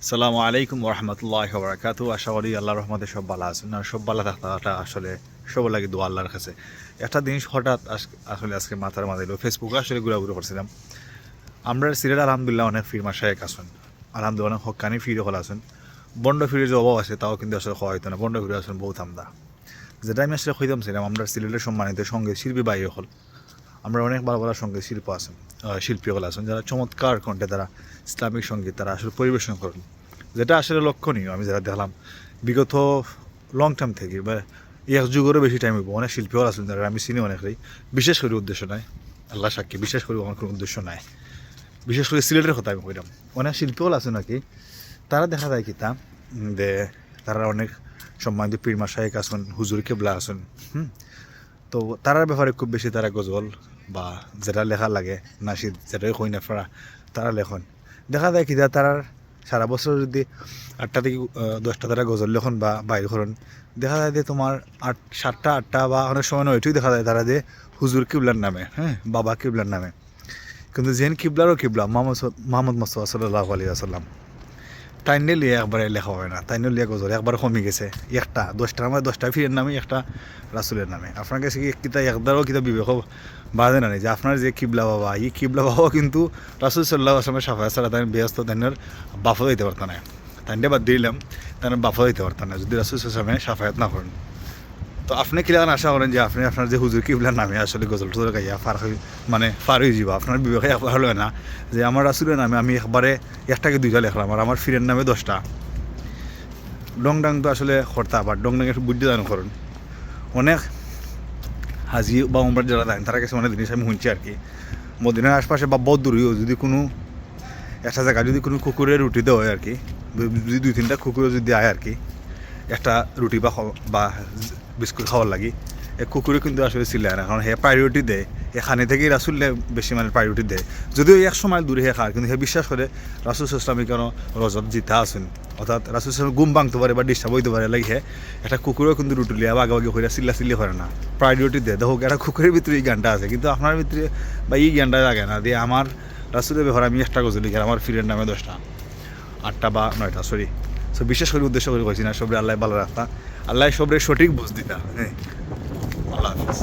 আসসালামু আলাইকুম ওরহমতুল্লাহ বরকাতু। আশা করি আল্লাহর রহমতে সব ভালো আছেন। আর সব ভালো থাকাটা আসলে সব লাগে দোয়া আল্লাহর কাছে। একটা জিনিস হঠাৎ আসলে আজকে মাথার মাঝে এলো, ফেসবুকে আসলে ঘুরাঘুরি করছিলাম। আমরা সিলেট আলহামদুলিল্লাহ অনেক ফির মাসায়েক আছেন, আলহামদুলিল্লাহ অনেক হকানি ফির হল আছেন। বন্ড ফিরের যে অভাব আছে তাও কিন্তু আসলে খাওয়া হইতো না, বন্ড ফিরে আছেন বহুত আমদা। যেটা আমি আসলে কইতাম ছিলাম, আমরা সিলেটের সম্মানিত সঙ্গীত শিল্পী বাই হল, আমরা অনেক ভালো ভালো সঙ্গীত শিল্প আছেন, শিল্পী হল আছেন যারা চমৎকার কণ্ঠে তারা ইসলামিক সঙ্গীত তারা আসলে পরিবেশন করেন, যেটা আসলে লক্ষণীয়। আমি যারা দেখলাম বিগত লং টাইম থেকে বা এক যুগেরও বেশি টাইম হইব, অনেক শিল্পীও আছেন যারা আমি চিনি অনেকেই। বিশেষ করে উদ্দেশ্য নাই, আল্লাহ সাক্ষী, বিশেষ করে আমার কোনো উদ্দেশ্য নাই। বিশেষ করে সিলেটের কথা আমি কইলাম, অনেক শিল্পীও আছে নাকি তারা দেখা যায় কি তা যে তারা অনেক সম্মানিত পীর মাশায়েখ আছেন, হুজুর কেবলা আছেন। তো তারার ব্যাপারে খুব বেশি তারা গজল বা যেটা লেখা লাগে নাসিদ যেটাই কই না ফেরা তারা লেখন দেখা যায় কি তারার সারা বছর যদি 8টা থেকে 10টা তারা গজল লেখন বা বাইর করেন, দেখা যায় যে তোমার 7টা 8টা বা অনেক সময় নয় এটাই দেখা যায় তারা যে হুজুর কিবলার নামে, বাবা কিবলার নামে। কিন্তু জেন কিবলারও কিবলা মোহাম্মদ মুস্তাফা সাল্লাল্লাহু আলাইহি ওয়াসাল্লাম, তাইনে লিয়ে একবারে লেখা হয় না, তাইনে লিয়ে গজল একবার কমে গেছে। একটা 10টার মধ্যে 10টা ফিরের নামে, একটা রাসুলের নামে। আপনার কাছে কি কিতা একদারও কিতা বিবেক বাদে না যে আপনার যে কিবলা বাবা, এই কিবলা বাবাও কিন্তু রাসুল সাল্লাহ আসলামের সাফায় ছাড়া তাই ব্যস্ত তাইনের বাফও দিতে পারত না। তাইনে বাদ দিলাম, তাই বাফও দিতে পারত না যদি রাসুল সাল্লামে সাফায়াত না করেন। তো আপনি কিলান আশা করেন যে আপনি আপনার যে হুজুর কিবলার নামে আসলে গজল টজল গাইয়া পার হয়ে যাবা। আপনার বিবেকে একবার হলো না যে আমার রাসুলের নামে আমি একবারে 1টাকে 2টা লেখলাম আর আমার ফিরের নামে 10টা। ডং ডাং তো আসলে খরতা, আবার ডং ডাং একটু বুদ্ধি দান করেন। অনেক হাজি বা উমরার যারা দেন তারা কাছে অনেক জিনিস আমি শুনছি আর কি, মদিনার আশপাশে বা বহুত দূরেও যদি কোনো একটা জায়গা যদি কোনো কুকুরের রুটি দেওয়া হয় আর কি, যদি 2-3টা কুকুরে যদি আয় আর কি একটা রুটি বা বিস্কুট খাওয়ার লাগি, এই কুকুরে কিন্তু আসলে চিল্লায় না, কারণ হে প্রায়োরিটি দেয় এখানে থেকেই রাসুললে বেশি মানে প্রায়োরিটি দেয়। যদিও 100 মাইল দূরে হে খায়, কিন্তু হে বিশ্বাস করে রাসুল ইসলামী কেন রজত জিতা আছেন, অর্থাৎ রাসুল ইসলাম গুম ভাঙতে পারে বা ডিস্টার্ব হইতে পারে লাগে হে একটা কুকুরেও কিন্তু রুটি লিয়া আগে হইয়া চিল্লি করে না, প্রায়োরিটি দেয়। দেখো একটা কুকুরের ভিতরে এই জ্ঞানটা আছে, কিন্তু আপনার ভিতরে বা এই জ্ঞানটা লাগে না দিয়ে আমার রাসুলের ব্যাপারে আমি 1টা গজল লিখি, আমার ফিরের নামে 10টা 8টা বা 9টা, সরি। সো বিশেষ করে উদ্দেশ্য করে কইছি না, সবরে আল্লাহ ভালো রাখতা, আল্লাহ সবরে সঠিক বুঝ দিতা। হ্যাঁ, আল্লাহ হাফিজ।